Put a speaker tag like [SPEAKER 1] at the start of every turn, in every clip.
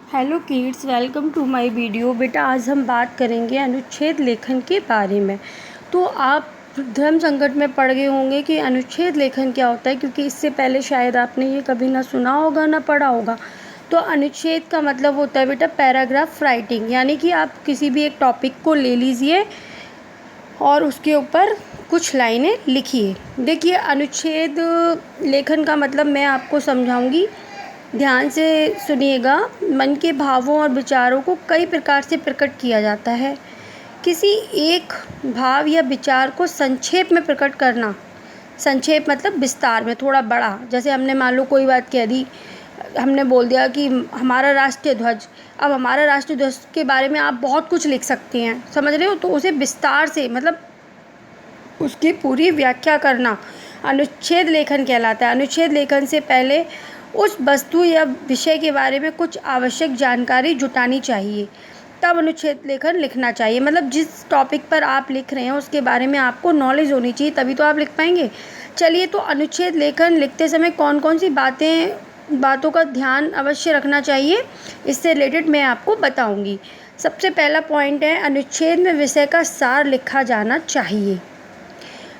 [SPEAKER 1] Hello kids, welcome to my video. बेटा, आज हम बात करेंगे अनुच्छेद लेखन के बारे में। तो आप धर्म संकट में पड़ गए होंगे कि अनुच्छेद लेखन क्या होता है, क्योंकि इससे पहले शायद आपने ये कभी ना सुना होगा ना पढ़ा होगा। तो अनुच्छेद का मतलब होता है बेटा पैराग्राफ राइटिंग, यानी कि आप किसी भी एक टॉपिक को ले लीजिए और उसके ऊपर कुछ लाइनें लिखिए। देखिए, अनुच्छेद लेखन का मतलब मैं आपको समझाऊंगी, ध्यान से सुनिएगा। मन के भावों और विचारों को कई प्रकार से प्रकट किया जाता है। किसी एक भाव या विचार को संक्षेप में प्रकट करना, संक्षेप मतलब विस्तार में, थोड़ा बड़ा। जैसे हमने मान लो कोई बात कह दी, हमने बोल दिया कि हमारा राष्ट्रीय ध्वज। अब हमारा राष्ट्रीय ध्वज के बारे में आप बहुत कुछ लिख सकते हैं, समझ रहे हो। तो उसे विस्तार से मतलब उसकी पूरी व्याख्या करना अनुच्छेद लेखन कहलाता है। अनुच्छेद लेखन से पहले उस वस्तु या विषय के बारे में कुछ आवश्यक जानकारी जुटानी चाहिए, तब अनुच्छेद लेखन लिखना चाहिए। मतलब जिस टॉपिक पर आप लिख रहे हैं उसके बारे में आपको नॉलेज होनी चाहिए, तभी तो आप लिख पाएंगे। चलिए, तो अनुच्छेद लेखन लिखते समय कौन कौन सी बातों का ध्यान अवश्य रखना चाहिए, इससे रिलेटेड मैं आपको बताऊंगी। सबसे पहला पॉइंट है, अनुच्छेद में विषय का सार लिखा जाना चाहिए।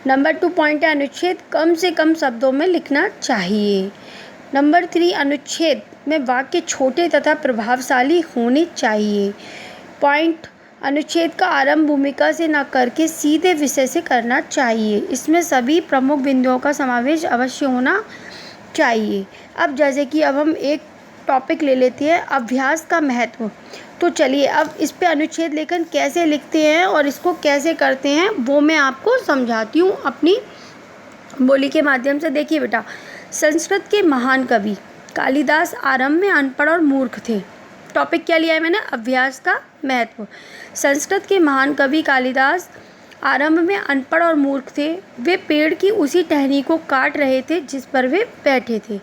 [SPEAKER 1] नंबर 2 पॉइंट है, अनुच्छेद कम से कम शब्दों में लिखना चाहिए। नंबर 3, अनुच्छेद में वाक्य छोटे तथा प्रभावशाली होने चाहिए। पॉइंट, अनुच्छेद का आरंभ भूमिका से न करके सीधे विषय से करना चाहिए। इसमें सभी प्रमुख बिंदुओं का समावेश अवश्य होना चाहिए। अब जैसे कि अब हम एक टॉपिक ले लेते हैं, अभ्यास का महत्व। तो चलिए, अब इस पे अनुच्छेद लेखन कैसे लिखते हैं और इसको कैसे करते हैं वो मैं आपको समझाती हूँ अपनी बोली के माध्यम से। देखिए बेटा, संस्कृत के महान कवि कालिदास आरंभ में अनपढ़ और मूर्ख थे। टॉपिक क्या लिया है मैंने? अभ्यास का महत्व। संस्कृत के महान कवि कालिदास आरंभ में अनपढ़ और मूर्ख थे। वे पेड़ की उसी टहनी को काट रहे थे जिस पर वे बैठे थे।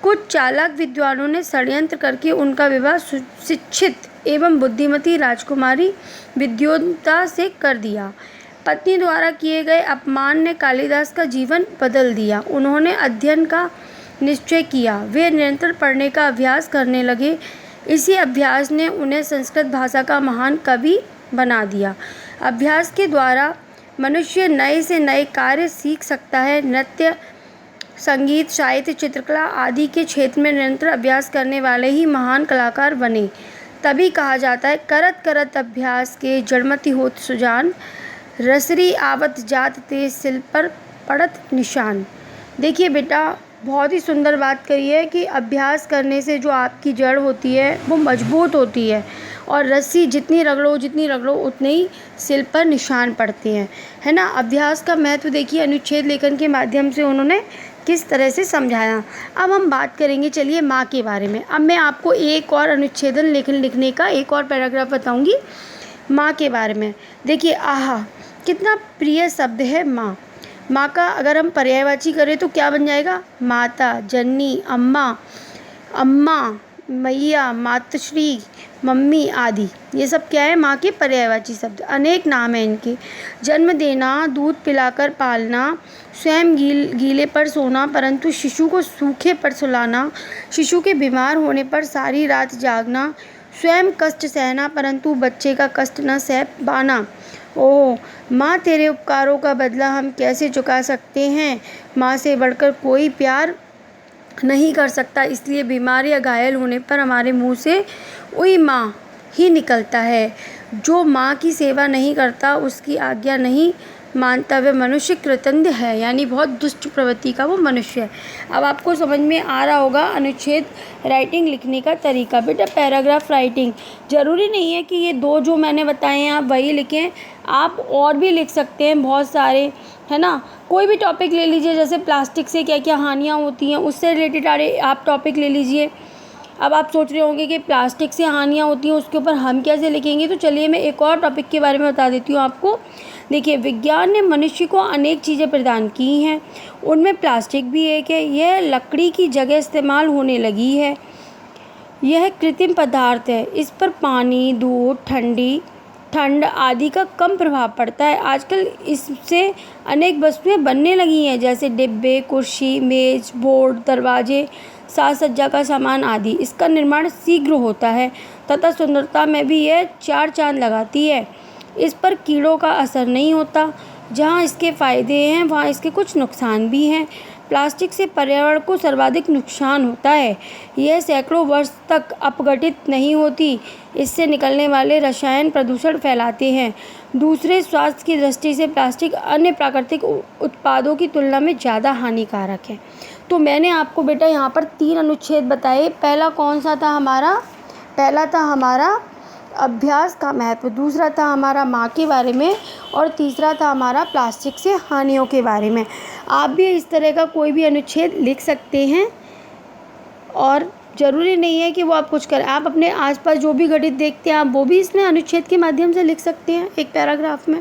[SPEAKER 1] कुछ चालाक विद्वानों ने षड्यंत्र करके उनका विवाह शिक्षित एवं बुद्धिमती राजकुमारी विद्योता से कर दिया। पत्नी द्वारा किए गए अपमान ने कालिदास का जीवन बदल दिया। उन्होंने अध्ययन का निश्चय किया। वे निरंतर पढ़ने का अभ्यास करने लगे। इसी अभ्यास ने उन्हें संस्कृत भाषा का महान कवि बना दिया। अभ्यास के द्वारा मनुष्य नए से नए कार्य सीख सकता है। नृत्य, संगीत, साहित्य, चित्रकला आदि के क्षेत्र में निरंतर अभ्यास करने वाले ही महान कलाकार बने। तभी कहा जाता है, करत करत अभ्यास के जड़मति होत सुजान, रसरी आवत जात ते सिल पर पड़त निशान। देखिए बेटा, बहुत ही सुंदर बात करी है कि अभ्यास करने से जो आपकी जड़ होती है वो मजबूत होती है, और रस्सी जितनी रगड़ो उतने ही सिल पर निशान पड़ते हैं, है ना। अभ्यास का महत्व देखिए अनुच्छेद लेखन के माध्यम से उन्होंने किस तरह से समझाया। अब हम बात करेंगे, चलिए, माँ के बारे में। अब मैं आपको एक और अनुच्छेदन लेखन लिखने का एक और पैराग्राफ बताऊंगी माँ के बारे में। देखिए, आहा कितना प्रिय शब्द है माँ। माँ का अगर हम पर्यायवाची करें तो क्या बन जाएगा? माता, जननी, अम्मा, मैया, मातृश्री, मम्मी आदि। ये सब क्या है? माँ के पर्यायवाची शब्द। अनेक नाम हैं इनके। जन्म देना, दूध पिलाकर पालना, स्वयं गीले पर सोना परंतु शिशु को सूखे पर सुलाना, शिशु के बीमार होने पर सारी रात जागना, स्वयं कष्ट सहना परंतु बच्चे का कष्ट न सह पाना। ओह माँ, तेरे उपकारों का बदला हम कैसे चुका सकते हैं। माँ से बढ़कर कोई प्यार नहीं कर सकता, इसलिए बीमार या घायल होने पर हमारे मुंह से उई माँ ही निकलता है। जो माँ की सेवा नहीं करता, उसकी आज्ञा नहीं मानता, वह मनुष्य कृतज्ञ है, यानी बहुत दुष्ट प्रवृत्ति का वो मनुष्य है। अब आपको समझ में आ रहा होगा अनुच्छेद राइटिंग लिखने का तरीका। बेटा, पैराग्राफ राइटिंग ज़रूरी नहीं है कि ये दो जो मैंने बताए हैं आप वही लिखें, आप और भी लिख सकते हैं बहुत सारे, है ना। कोई भी टॉपिक ले लीजिए, जैसे प्लास्टिक से क्या क्या हानियाँ होती हैं उससे रिलेटेड आप टॉपिक ले लीजिए। अब आप सोच रहे होंगे कि प्लास्टिक से हानियाँ होती हैं उसके ऊपर हम कैसे लिखेंगे, तो चलिए मैं एक और टॉपिक के बारे में बता देती हूँ आपको। देखिए, विज्ञान ने मनुष्य को अनेक चीज़ें प्रदान की हैं, उनमें प्लास्टिक भी एक है। यह लकड़ी की जगह इस्तेमाल होने लगी है। यह कृत्रिम पदार्थ है, इस पर पानी, दूध, ठंड आदि का कम प्रभाव पड़ता है। आजकल इससे अनेक वस्तुएं बनने लगी हैं, जैसे डिब्बे, कुर्सी, मेज़, बोर्ड, दरवाजे, साज सज्जा का सामान आदि। इसका निर्माण शीघ्र होता है तथा सुंदरता में भी यह 4 चाँद लगाती है। इस पर कीड़ों का असर नहीं होता। जहाँ इसके फ़ायदे हैं वहाँ इसके कुछ नुकसान भी हैं। प्लास्टिक से पर्यावरण को सर्वाधिक नुकसान होता है। यह सैकड़ों वर्ष तक अपघटित नहीं होती। इससे निकलने वाले रसायन प्रदूषण फैलाते हैं। दूसरे, स्वास्थ्य की दृष्टि से प्लास्टिक अन्य प्राकृतिक उत्पादों की तुलना में ज़्यादा हानिकारक है। तो मैंने आपको बेटा यहाँ पर 3 अनुच्छेद बताए। पहला कौन सा था हमारा? पहला था हमारा अभ्यास का महत्व, दूसरा था हमारा माँ के बारे में और तीसरा था हमारा प्लास्टिक से हानियों के बारे में। आप भी इस तरह का कोई भी अनुच्छेद लिख सकते हैं और ज़रूरी नहीं है कि वो आप कुछ करें। आप अपने आसपास जो भी घटित देखते हैं आप वो भी इसमें अनुच्छेद के माध्यम से लिख सकते हैं एक पैराग्राफ में।